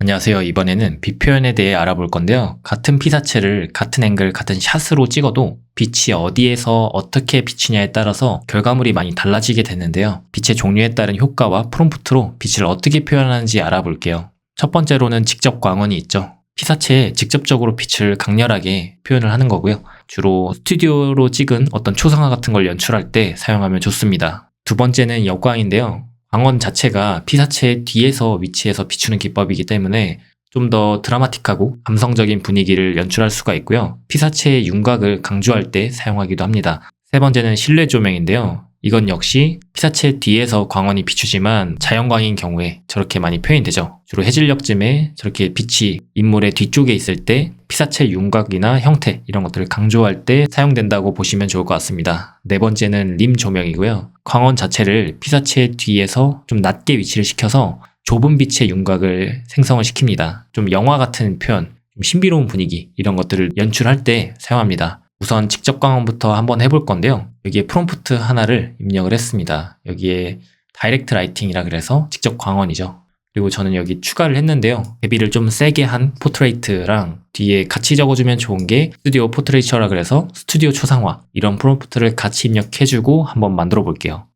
안녕하세요. 이번에는 빛 표현에 대해 알아볼 건데요. 같은 피사체를 같은 앵글, 같은 샷으로 찍어도 빛이 어디에서 어떻게 비치냐에 따라서 결과물이 많이 달라지게 되는데요. 빛의 종류에 따른 효과와 프롬프트로 빛을 어떻게 표현하는지 알아볼게요. 첫 번째로는 직접 광원이 있죠. 피사체에 직접적으로 빛을 강렬하게 표현을 하는 거고요. 주로 스튜디오로 찍은 어떤 초상화 같은 걸 연출할 때 사용하면 좋습니다. 두 번째는 역광인데요. 광원 자체가 피사체 뒤에서 위치해서 비추는 기법이기 때문에 좀 더 드라마틱하고 감성적인 분위기를 연출할 수가 있고요. 피사체의 윤곽을 강조할 때 사용하기도 합니다. 세 번째는 실내 조명인데요. 이건 역시 피사체 뒤에서 광원이 비추지만 자연광인 경우에 저렇게 많이 표현이 되죠. 주로 해질녘쯤에 저렇게 빛이 인물의 뒤쪽에 있을 때 피사체 윤곽이나 형태 이런 것들을 강조할 때 사용된다고 보시면 좋을 것 같습니다. 네 번째는 림 조명이고요. 광원 자체를 피사체 뒤에서 좀 낮게 위치를 시켜서 좁은 빛의 윤곽을 생성을 시킵니다. 좀 영화 같은 표현, 좀 신비로운 분위기 이런 것들을 연출할 때 사용합니다. 우선 직접 광원부터 한번 해볼 건데요. 여기에 프롬프트 하나를 입력을 했습니다. 여기에 다이렉트 라이팅이라 그래서 직접 광원이죠. 그리고 저는 여기 추가를 했는데요. 대비를 좀 세게 한 포트레이트랑 뒤에 같이 적어주면 좋은 게 스튜디오 포트레이처라 그래서 스튜디오 초상화 이런 프롬프트를 같이 입력해주고 한번 만들어 볼게요.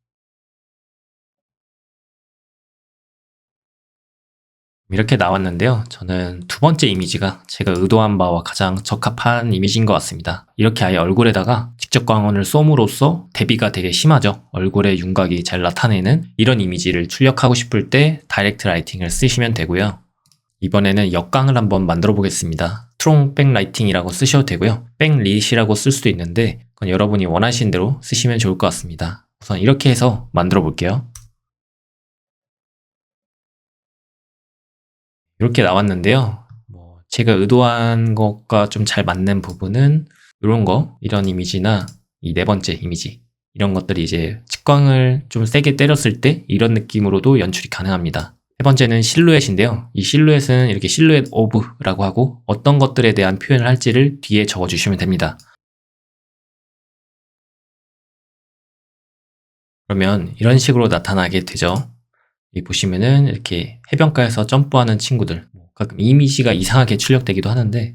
이렇게 나왔는데요. 저는 두 번째 이미지가 제가 의도한 바와 가장 적합한 이미지인 것 같습니다. 이렇게 아예 얼굴에다가 직접 광원을 쏨으로써 대비가 되게 심하죠. 얼굴의 윤곽이 잘 나타내는 이런 이미지를 출력하고 싶을 때 다이렉트 라이팅을 쓰시면 되고요. 이번에는 역광을 한번 만들어 보겠습니다. 스트롱 백라이팅이라고 쓰셔도 되고요. 백릿이라고 쓸 수도 있는데 그건 여러분이 원하시는 대로 쓰시면 좋을 것 같습니다. 우선 이렇게 해서 만들어 볼게요. 이렇게 나왔는데요. 제가 의도한 것과 좀 잘 맞는 부분은 이런 거, 이런 이미지나 이 네 번째 이미지 이런 것들이 이제 측광을 좀 세게 때렸을 때 이런 느낌으로도 연출이 가능합니다. 세 번째는 실루엣인데요. 이 실루엣은 이렇게 실루엣 오브라고 하고 어떤 것들에 대한 표현을 할지를 뒤에 적어주시면 됩니다. 그러면 이런 식으로 나타나게 되죠. 여기 보시면은 이렇게 해변가에서 점프하는 친구들, 가끔 이미지가 이상하게 출력되기도 하는데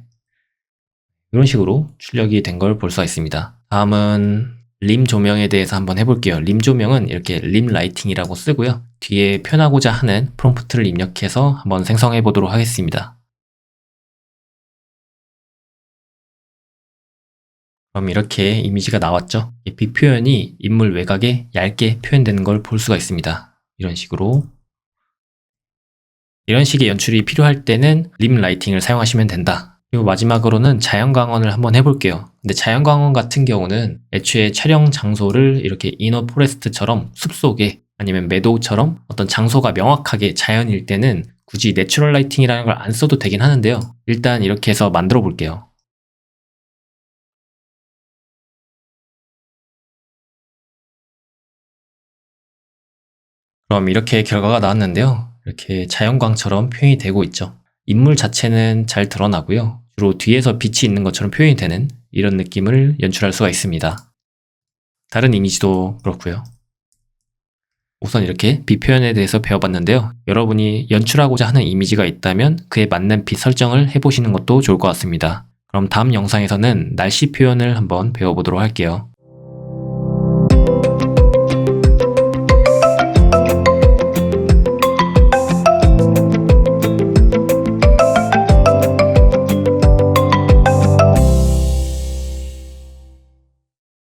이런 식으로 출력이 된 걸 볼 수가 있습니다. 다음은 림 조명에 대해서 한번 해볼게요. 림 조명은 이렇게 림 라이팅이라고 쓰고요. 뒤에 표현하고자 하는 프롬프트를 입력해서 한번 생성해 보도록 하겠습니다. 그럼 이렇게 이미지가 나왔죠. 빛 표현이 인물 외곽에 얇게 표현되는 걸 볼 수가 있습니다. 이런 식으로 이런 식의 연출이 필요할 때는 림 라이팅을 사용하시면 된다. 그리고 마지막으로는 자연광원을 한번 해볼게요. 근데 자연광원 같은 경우는 애초에 촬영 장소를 이렇게 이너 포레스트처럼 숲속에 아니면 메도우처럼 어떤 장소가 명확하게 자연일 때는 굳이 내추럴 라이팅이라는 걸 안 써도 되긴 하는데요. 일단 이렇게 해서 만들어 볼게요. 그럼 이렇게 결과가 나왔는데요. 이렇게 자연광처럼 표현이 되고 있죠. 인물 자체는 잘 드러나고요. 주로 뒤에서 빛이 있는 것처럼 표현이 되는 이런 느낌을 연출할 수가 있습니다. 다른 이미지도 그렇고요. 우선 이렇게 빛 표현에 대해서 배워봤는데요. 여러분이 연출하고자 하는 이미지가 있다면 그에 맞는 빛 설정을 해보시는 것도 좋을 것 같습니다. 그럼 다음 영상에서는 날씨 표현을 한번 배워보도록 할게요.